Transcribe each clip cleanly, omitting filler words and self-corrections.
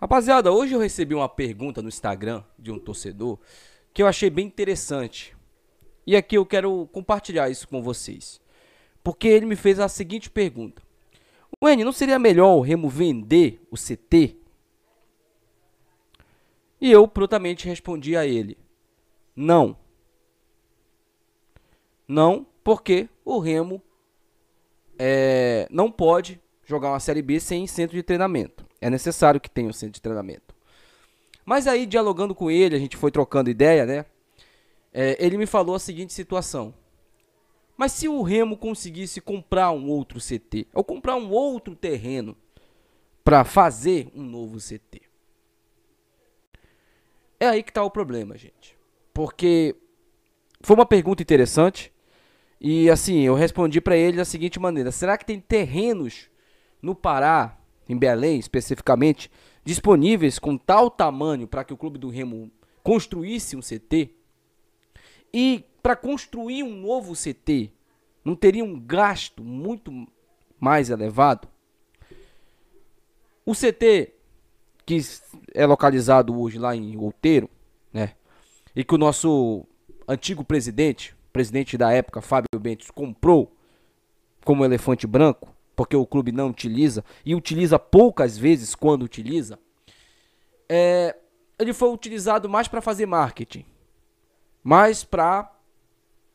Rapaziada, hoje eu recebi uma pergunta no Instagram de um torcedor que eu achei bem interessante. E aqui eu quero compartilhar isso com vocês. Porque ele me fez a seguinte pergunta: Wene, não seria melhor o Remo vender o CT? E eu prontamente respondi a ele: não. Não, porque o Remo não pode jogar uma Série B sem centro de treinamento. É necessário que tenha um centro de treinamento. Mas aí, dialogando com ele, a gente foi trocando ideia, né? Ele me falou a seguinte situação: mas se o Remo conseguisse comprar um outro CT, ou comprar um outro terreno para fazer um novo CT? É aí que está o problema, gente. Porque foi uma pergunta interessante e assim, eu respondi para ele da seguinte maneira: será que tem terrenos no Pará, em Belém especificamente, disponíveis com tal tamanho para que o clube do Remo construísse um CT? E para construir um novo CT, não teria um gasto muito mais elevado? O CT que é localizado hoje lá em Outeiro, né? E que o nosso antigo presidente da época, Fábio Bentes, comprou como elefante branco, porque o clube não utiliza, e utiliza poucas vezes quando utiliza, ele foi utilizado mais para fazer marketing, mais para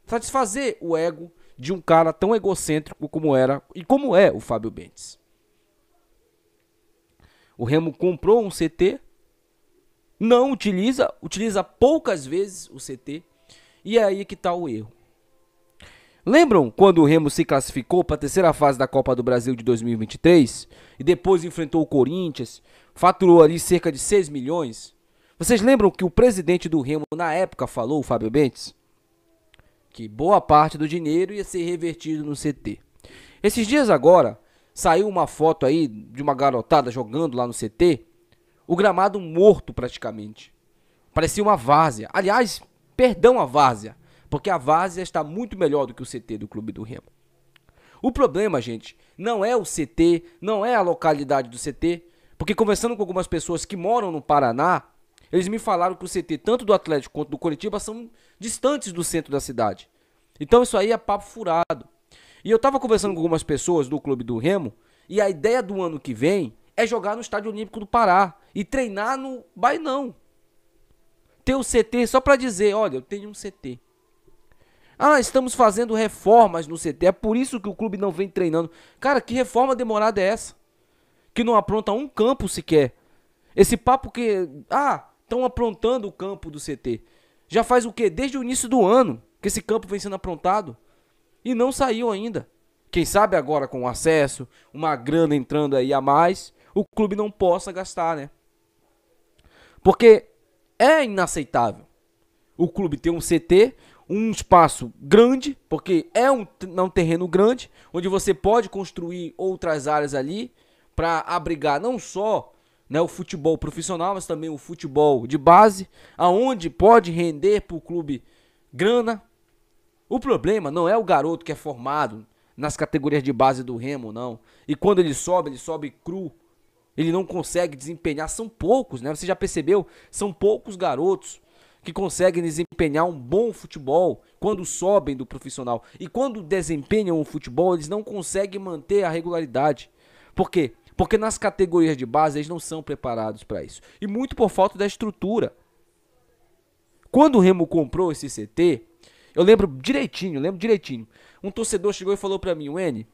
satisfazer o ego de um cara tão egocêntrico como era e como é o Fábio Bentes. O Remo comprou um CT, não utiliza poucas vezes o CT, e é aí que está o erro. Lembram quando o Remo se classificou para a terceira fase da Copa do Brasil de 2023 e depois enfrentou o Corinthians, faturou ali cerca de 6 milhões? Vocês lembram que o presidente do Remo na época falou, o Fábio Bentes, que boa parte do dinheiro ia ser revertido no CT. Esses dias agora, saiu uma foto aí de uma garotada jogando lá no CT, o gramado morto praticamente. Parecia uma várzea. Aliás, perdão a várzea, porque a várzea está muito melhor do que o CT do clube do Remo. O problema, gente, não é o CT, não é a localidade do CT, porque conversando com algumas pessoas que moram no Paraná, eles me falaram que o CT, tanto do Atlético quanto do Coritiba, são distantes do centro da cidade. Então isso aí é papo furado. E eu tava conversando com algumas pessoas do clube do Remo, e a ideia do ano que vem é jogar no Estádio Olímpico do Pará e treinar no Bainão. Ter o CT só pra dizer, olha, eu tenho um CT. Ah, estamos fazendo reformas no CT, é por isso que o clube não vem treinando. Cara, que reforma demorada é essa? Que não apronta um campo sequer. Esse papo que, estão aprontando o campo do CT. Já faz o quê? Desde o início do ano que esse campo vem sendo aprontado. E não saiu ainda. Quem sabe agora com o acesso, uma grana entrando aí a mais, o clube não possa gastar, né? Porque é inaceitável o clube ter um CT, um espaço grande, porque é um terreno grande, onde você pode construir outras áreas ali para abrigar não só, né, o futebol profissional, mas também o futebol de base, aonde pode render para o clube grana. O problema não é o garoto que é formado nas categorias de base do Remo, não. E quando ele sobe cru. Ele não consegue desempenhar, são poucos, né? Você já percebeu? São poucos garotos que conseguem desempenhar um bom futebol quando sobem do profissional. E quando desempenham o futebol, eles não conseguem manter a regularidade. Por quê? Porque nas categorias de base eles não são preparados para isso. E muito por falta da estrutura. Quando o Remo comprou esse CT, eu lembro direitinho. Um torcedor chegou e falou para mim, Wene,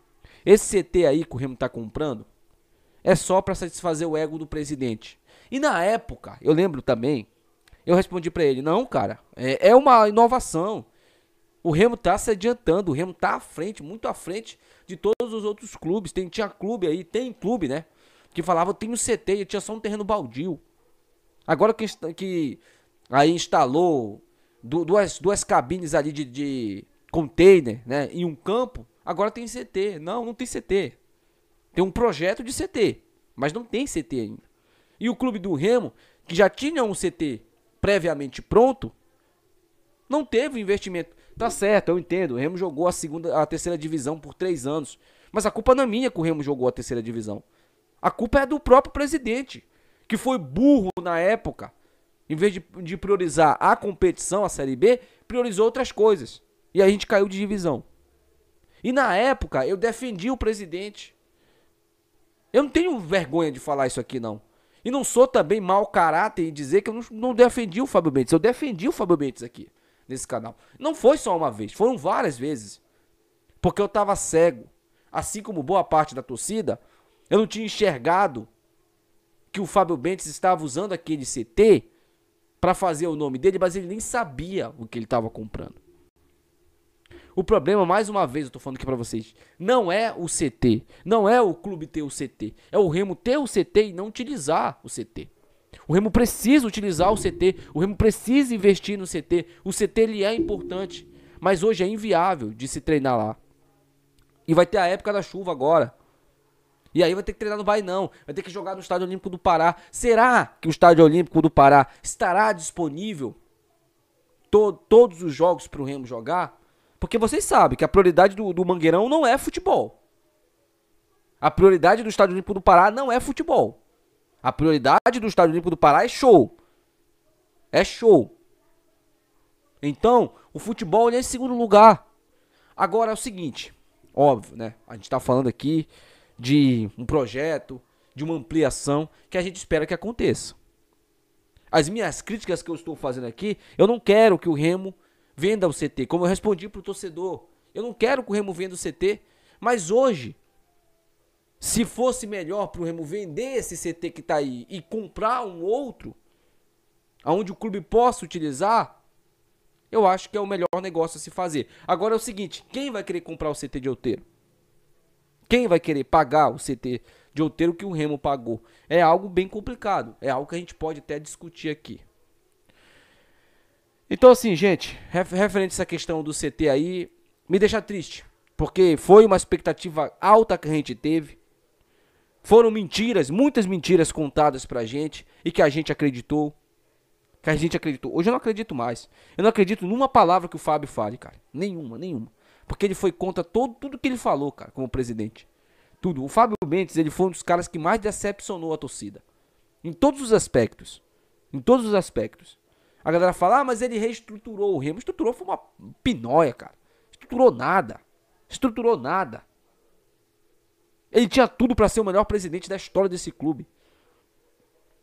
esse CT aí que o Remo tá comprando é só para satisfazer o ego do presidente. E na época, eu lembro também, eu respondi para ele, não, cara, é uma inovação. O Remo tá se adiantando, o Remo tá à frente, muito à frente de todos os outros clubes. Tinha clube aí, tem clube, né, que falava, eu tenho CT, e tinha só um terreno baldio. Agora que aí instalou duas cabines ali de container, né, em um campo, agora tem CT. Não tem CT. Tem um projeto de CT, mas não tem CT ainda. E o clube do Remo, que já tinha um CT previamente pronto, não teve investimento. Tá certo, eu entendo. O Remo jogou a terceira divisão por 3 anos. Mas a culpa não é minha que o Remo jogou a terceira divisão. A culpa é do próprio presidente, que foi burro na época, em vez de priorizar a competição, a Série B, priorizou outras coisas. E aí a gente caiu de divisão. E na época eu defendi o presidente. Eu não tenho vergonha de falar isso aqui, não. E não sou também mau caráter e dizer que eu não defendi o Fábio Mendes. Eu defendi o Fábio Mendes aqui, nesse canal. Não foi só uma vez, foram várias vezes. Porque eu tava cego. Assim como boa parte da torcida, eu não tinha enxergado que o Fábio Mendes estava usando aquele CT para fazer o nome dele, mas ele nem sabia o que ele estava comprando. O problema, mais uma vez, eu tô falando aqui pra vocês, não é o CT, não é o clube ter o CT, é o Remo ter o CT e não utilizar o CT. O Remo precisa utilizar o CT, o Remo precisa investir no CT, o CT ele é importante, mas hoje é inviável de se treinar lá. E vai ter a época da chuva agora. E aí vai ter que treinar no Bainão, vai ter que jogar no Estádio Olímpico do Pará. Será que o Estádio Olímpico do Pará estará disponível todos os jogos pro Remo jogar? Porque vocês sabem que a prioridade do Mangueirão não é futebol. A prioridade do Estádio Olímpico do Pará não é futebol. A prioridade do Estádio Olímpico do Pará é show. É show. Então, o futebol ele é em segundo lugar. Agora é o seguinte, óbvio, né? A gente tá falando aqui de um projeto, de uma ampliação que a gente espera que aconteça. As minhas críticas que eu estou fazendo aqui, eu não quero que o Remo venda o CT, como eu respondi pro torcedor. Eu não quero que o Remo venda o CT, mas hoje, se fosse melhor pro Remo vender esse CT que tá aí e comprar um outro, onde o clube possa utilizar, eu acho que é o melhor negócio a se fazer. Agora é o seguinte, quem vai querer comprar o CT de Outeiro? Quem vai querer pagar o CT de Outeiro que o Remo pagou? É algo bem complicado, é algo que a gente pode até discutir aqui. Então assim, gente, referente a essa questão do CT aí, me deixa triste, porque foi uma expectativa alta que a gente teve. Foram mentiras, muitas mentiras contadas pra gente e que a gente acreditou. Hoje eu não acredito mais. Eu não acredito numa palavra que o Fábio fale, cara. Nenhuma. Porque ele foi contra tudo que ele falou, cara, como presidente. Tudo. O Fábio Mendes, ele foi um dos caras que mais decepcionou a torcida. Em todos os aspectos. A galera fala, mas ele reestruturou o Remo. Estruturou foi uma pinóia, cara. Estruturou nada. Ele tinha tudo pra ser o melhor presidente da história desse clube.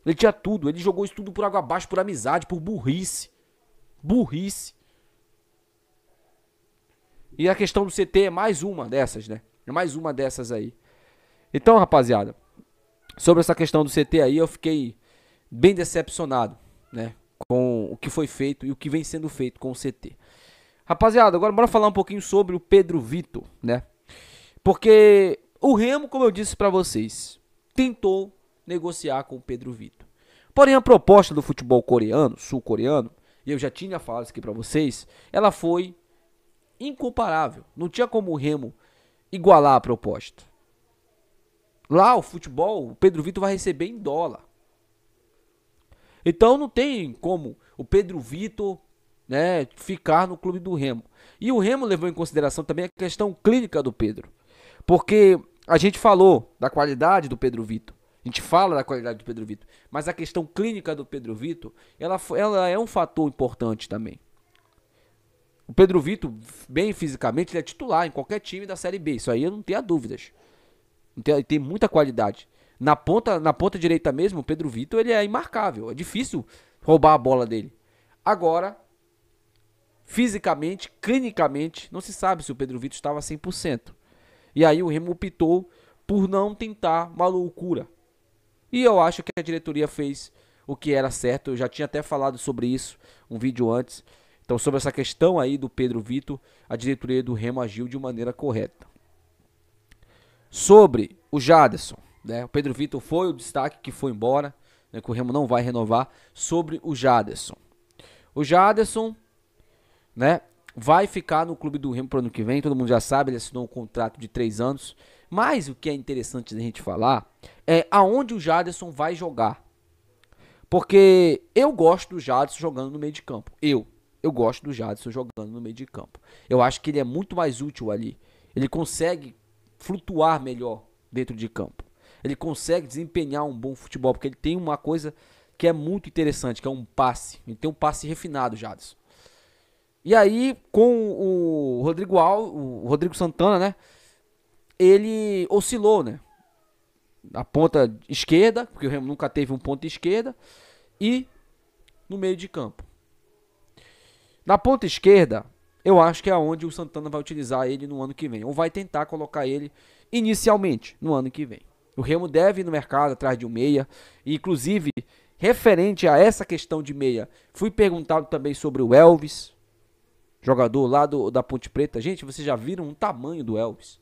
Ele tinha tudo. Ele jogou isso tudo por água abaixo, por amizade, por burrice. E a questão do CT é mais uma dessas, né? É mais uma dessas aí. Então, rapaziada, sobre essa questão do CT aí, eu fiquei bem decepcionado, né? Com o que foi feito e o que vem sendo feito com o CT. Rapaziada, agora bora falar um pouquinho sobre o Pedro Vitor, né? Porque o Remo, como eu disse pra vocês, tentou negociar com o Pedro Vitor. Porém, a proposta do futebol coreano, sul-coreano, e eu já tinha falado isso aqui pra vocês, ela foi incomparável. Não tinha como o Remo igualar a proposta. Lá, o futebol, o Pedro Vitor vai receber em dólar. Então não tem como o Pedro Vitor, né, ficar no clube do Remo. E o Remo levou em consideração também a questão clínica do Pedro. Porque a gente falou da qualidade do Pedro Vitor. A gente fala da qualidade do Pedro Vitor. Mas a questão clínica do Pedro Vitor, ela é um fator importante também. O Pedro Vitor, bem fisicamente, ele é titular em qualquer time da Série B. Isso aí eu não tenho dúvidas. Tem muita qualidade. Na ponta direita mesmo, o Pedro Vitor ele é imarcável. É difícil roubar a bola dele. Agora, fisicamente, clinicamente, não se sabe se o Pedro Vitor estava 100%. E aí o Remo optou por não tentar uma loucura. E eu acho que a diretoria fez o que era certo. Eu já tinha até falado sobre isso, um vídeo antes. Então, sobre essa questão aí do Pedro Vitor, a diretoria do Remo agiu de maneira correta. Sobre o Jaderson, né? O Pedro Vitor foi o destaque que foi embora, né? Que o Remo não vai renovar. Sobre o Jaderson. O Jaderson, né, vai ficar no clube do Remo para o ano que vem. Todo mundo já sabe, ele assinou um contrato de 3 anos. Mas o que é interessante da gente falar é aonde o Jaderson vai jogar. Porque eu gosto do Jaderson jogando no meio de campo. Eu gosto do Jaderson jogando no meio de campo. Eu acho que ele é muito mais útil ali. Ele consegue flutuar melhor dentro de campo. Ele consegue desempenhar um bom futebol, porque ele tem uma coisa que é muito interessante, que é um passe. Ele tem um passe refinado, Jadson. E aí, com o Rodrigo Santana, né? Ele oscilou, né? Na ponta esquerda, porque o Remo nunca teve um ponta esquerda, e no meio de campo. Na ponta esquerda, eu acho que é onde o Santana vai utilizar ele no ano que vem, ou vai tentar colocar ele inicialmente no ano que vem. O Remo deve ir no mercado atrás de um meia, e inclusive, referente a essa questão de meia, fui perguntado também sobre o Elvis, jogador lá da Ponte Preta. Gente, vocês já viram o tamanho do Elvis?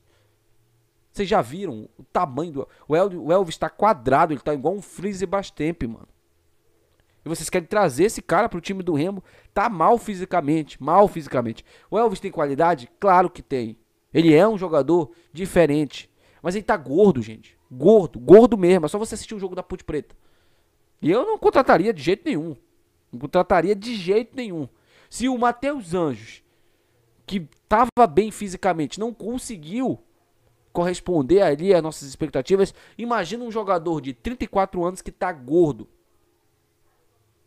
Vocês já viram o tamanho do... O Elvis tá quadrado, ele tá igual um Freezer Bastemp, mano. E vocês querem trazer esse cara pro time do Remo, tá mal fisicamente, mal fisicamente. O Elvis tem qualidade? Claro que tem. Ele é um jogador diferente. Mas ele tá gordo, gente. Gordo mesmo. É só você assistir o jogo da Ponte Preta. E eu não contrataria de jeito nenhum. Não contrataria de jeito nenhum. Se o Matheus Anjos, que tava bem fisicamente, não conseguiu corresponder ali às nossas expectativas, imagina um jogador de 34 anos que tá gordo.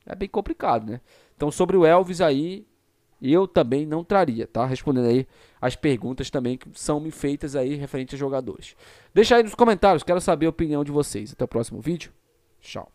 É bem complicado, né? Então, sobre o Elvis aí, eu também não traria, tá? Respondendo aí as perguntas também que são me feitas aí referente a jogadores. Deixa aí nos comentários, quero saber a opinião de vocês. Até o próximo vídeo. Tchau.